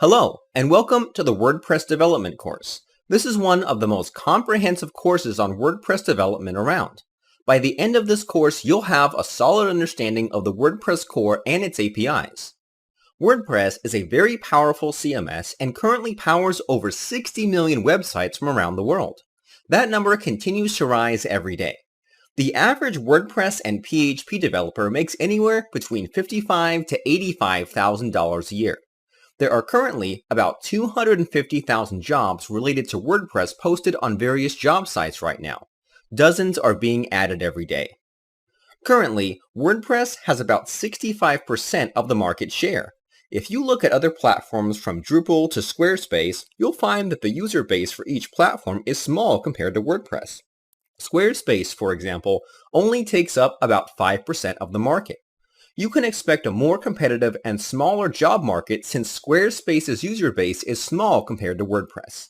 Hello, and welcome to the WordPress development course. This is one of the most comprehensive courses on WordPress development around. By the end of this course, you'll have a solid understanding of the WordPress core and its APIs. WordPress is a very powerful CMS and currently powers over 60 million websites from around the world. That number continues to rise every day. The average WordPress and PHP developer makes anywhere between $55,000 to $85,000 a year. There are currently about 250,000 jobs related to WordPress posted on various job sites right now. Dozens are being added every day. Currently, WordPress has about 65% of the market share. If you look at other platforms from Drupal to Squarespace, you'll find that the user base for each platform is small compared to WordPress. Squarespace, for example, only takes up about 5% of the market. You can expect a more competitive and smaller job market since Squarespace's user base is small compared to WordPress.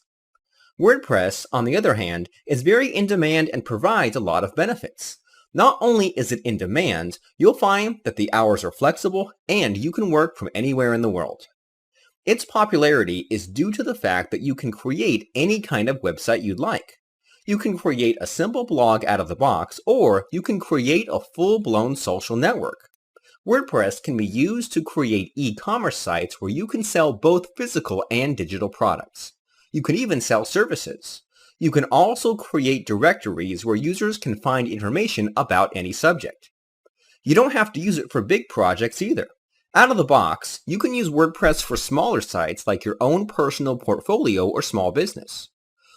WordPress, on the other hand, is very in demand and provides a lot of benefits. Not only is it in demand, you'll find that the hours are flexible and you can work from anywhere in the world. Its popularity is due to the fact that you can create any kind of website you'd like. You can create a simple blog out of the box, or you can create a full-blown social network. WordPress can be used to create e-commerce sites where you can sell both physical and digital products. You can even sell services. You can also create directories where users can find information about any subject. You don't have to use it for big projects either. Out of the box, you can use WordPress for smaller sites like your own personal portfolio or small business.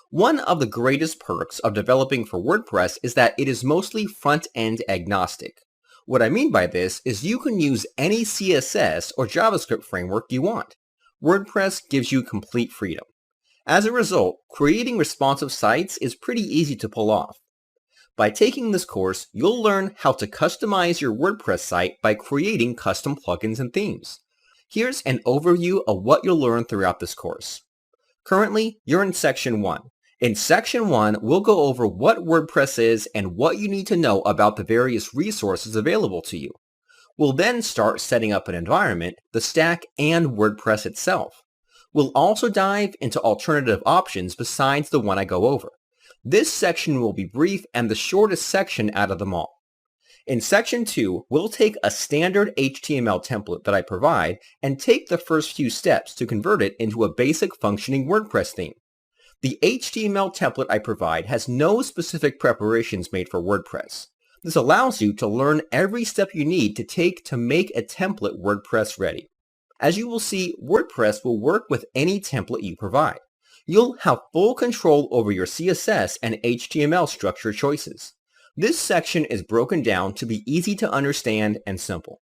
One of the greatest perks of developing for WordPress is that it is mostly front-end agnostic. What I mean by this is you can use any CSS or JavaScript framework you want. WordPress gives you complete freedom. As a result, creating responsive sites is pretty easy to pull off. By taking this course, you'll learn how to customize your WordPress site by creating custom plugins and themes. Here's an overview of what you'll learn throughout this course. Currently, you're in Section 1. In Section 1, we'll go over what WordPress is and what you need to know about the various resources available to you. We'll then start setting up an environment, the stack, and WordPress itself. We'll also dive into alternative options besides the one I go over. This section will be brief and the shortest section out of them all. In Section 2, we'll take a standard HTML template that I provide and take the first few steps to convert it into a basic functioning WordPress theme. The HTML template I provide has no specific preparations made for WordPress. This allows you to learn every step you need to take to make a template WordPress ready. As you will see, WordPress will work with any template you provide. You'll have full control over your CSS and HTML structure choices. This section is broken down to be easy to understand and simple.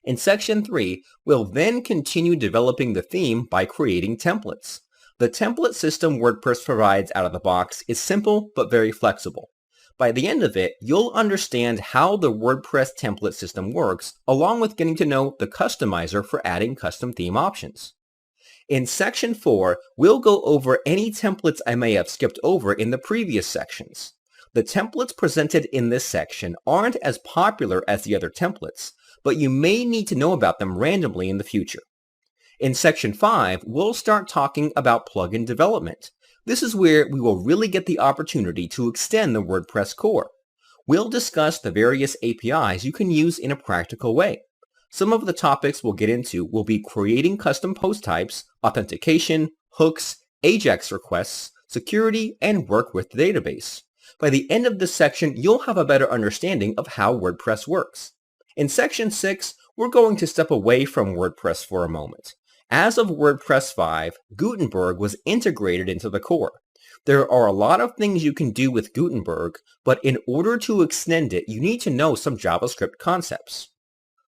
In Section 3, we'll then continue developing the theme by creating templates. The template system WordPress provides out of the box is simple but very flexible. By the end of it, you'll understand how the WordPress template system works, along with getting to know the customizer for adding custom theme options. In Section 4, we'll go over any templates I may have skipped over in the previous sections. The templates presented in this section aren't as popular as the other templates, but you may need to know about them randomly in the future. In Section 5, we'll start talking about plugin development. This is where we will really get the opportunity to extend the WordPress core. We'll discuss the various APIs you can use in a practical way. Some of the topics we'll get into will be creating custom post types, authentication, hooks, AJAX requests, security, and work with the database. By the end of this section, you'll have a better understanding of how WordPress works. In Section 6, we're going to step away from WordPress for a moment. As of WordPress 5, Gutenberg was integrated into the core. There are a lot of things you can do with Gutenberg, but in order to extend it, you need to know some JavaScript concepts.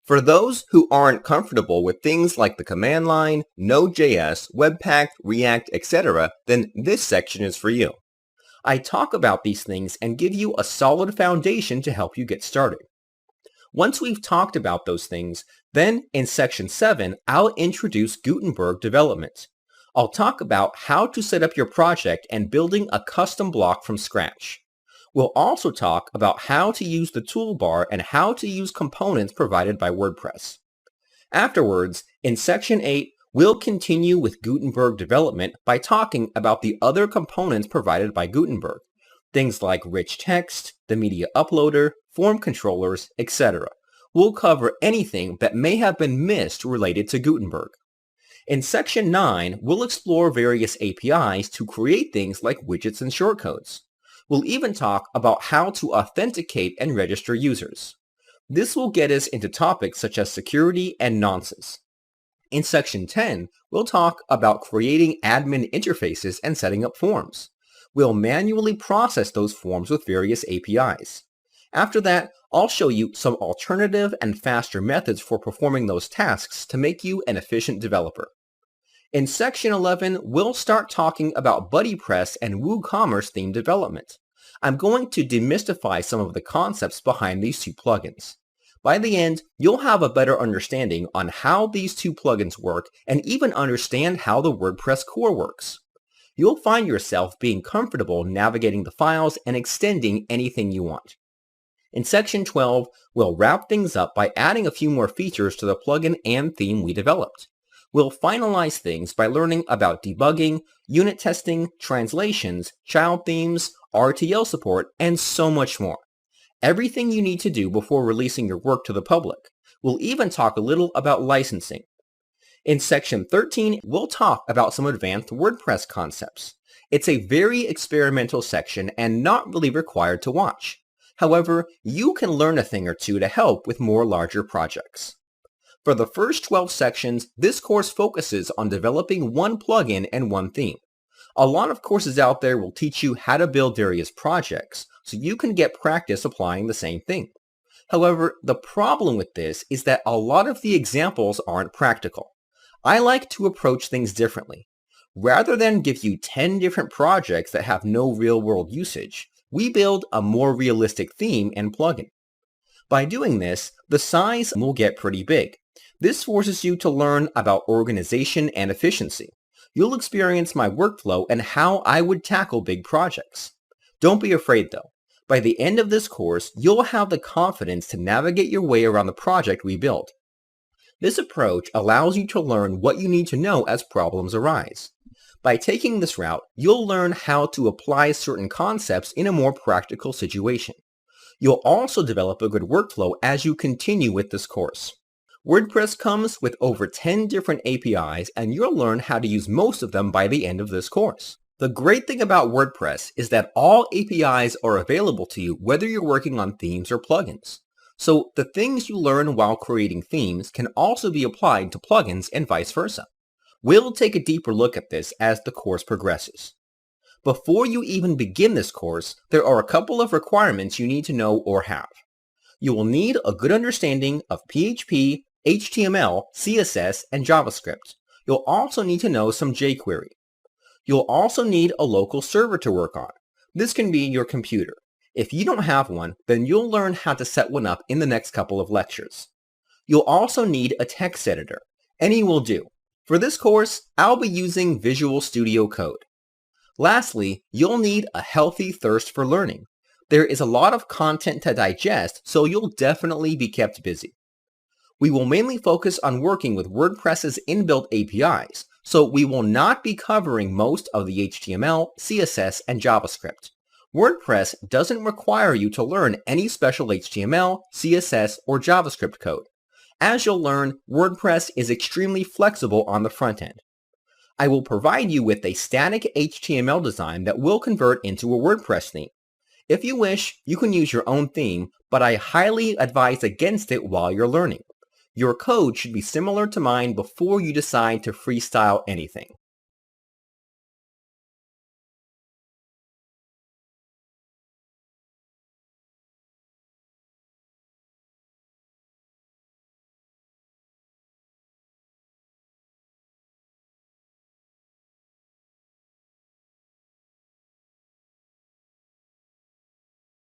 For those who aren't comfortable with things like the command line, Node.js, Webpack, React, etc., then this section is for you. I talk about these things and give you a solid foundation to help you get started. Once we've talked about those things, then in Section 7, I'll introduce Gutenberg Development. I'll talk about how to set up your project and building a custom block from scratch. We'll also talk about how to use the toolbar and how to use components provided by WordPress. Afterwards, in Section 8, We'll continue with Gutenberg Development by talking about the other components provided by Gutenberg, things like rich text, the media uploader, form controllers, etc. We'll cover anything that may have been missed related to Gutenberg. In Section 9, we'll explore various APIs to create things like widgets and shortcodes. We'll even talk about how to authenticate and register users. This will get us into topics such as security and nonces. In Section 10, we'll talk about creating admin interfaces and setting up forms. We'll manually process those forms with various APIs. After that, I'll show you some alternative and faster methods for performing those tasks to make you an efficient developer. In Section 11, we'll start talking about BuddyPress and WooCommerce theme development. I'm going to demystify some of the concepts behind these two plugins. By the end, you'll have a better understanding on how these two plugins work and even understand how the WordPress core works. You'll find yourself being comfortable navigating the files and extending anything you want. In Section 12, we'll wrap things up by adding a few more features to the plugin and theme we developed. We'll finalize things by learning about debugging, unit testing, translations, child themes, RTL support, and so much more. Everything you need to do before releasing your work to the public. We'll even talk a little about licensing. In Section 13, we'll talk about some advanced WordPress concepts. It's a very experimental section and not really required to watch. However, you can learn a thing or two to help with more larger projects. For the first 12 sections, this course focuses on developing one plugin and one theme. A lot of courses out there will teach you how to build various projects, so you can get practice applying the same thing. However, the problem with this is that a lot of the examples aren't practical. I like to approach things differently. Rather than give you 10 different projects that have no real-world usage, we build a more realistic theme and plugin. By doing this, the size will get pretty big. This forces you to learn about organization and efficiency. You'll experience my workflow and how I would tackle big projects. Don't be afraid though. By the end of this course, you'll have the confidence to navigate your way around the project we build. This approach allows you to learn what you need to know as problems arise. By taking this route, you'll learn how to apply certain concepts in a more practical situation. You'll also develop a good workflow as you continue with this course. WordPress comes with over 10 different APIs, and you'll learn how to use most of them by the end of this course. The great thing about WordPress is that all APIs are available to you whether you're working on themes or plugins. So the things you learn while creating themes can also be applied to plugins and vice versa. We'll take a deeper look at this as the course progresses. Before you even begin this course, there are a couple of requirements you need to know or have. You will need a good understanding of PHP, HTML, CSS, and JavaScript. You'll also need to know some jQuery. You'll also need a local server to work on. This can be your computer. If you don't have one, then you'll learn how to set one up in the next couple of lectures. You'll also need a text editor. Any will do. For this course, I'll be using Visual Studio Code. Lastly, you'll need a healthy thirst for learning. There is a lot of content to digest, so you'll definitely be kept busy. We will mainly focus on working with WordPress's inbuilt APIs, so we will not be covering most of the HTML, CSS, and JavaScript. WordPress doesn't require you to learn any special HTML, CSS, or JavaScript code. As you'll learn, WordPress is extremely flexible on the front end. I will provide you with a static HTML design that will convert into a WordPress theme. If you wish, you can use your own theme, but I highly advise against it while you're learning. Your code should be similar to mine before you decide to freestyle anything.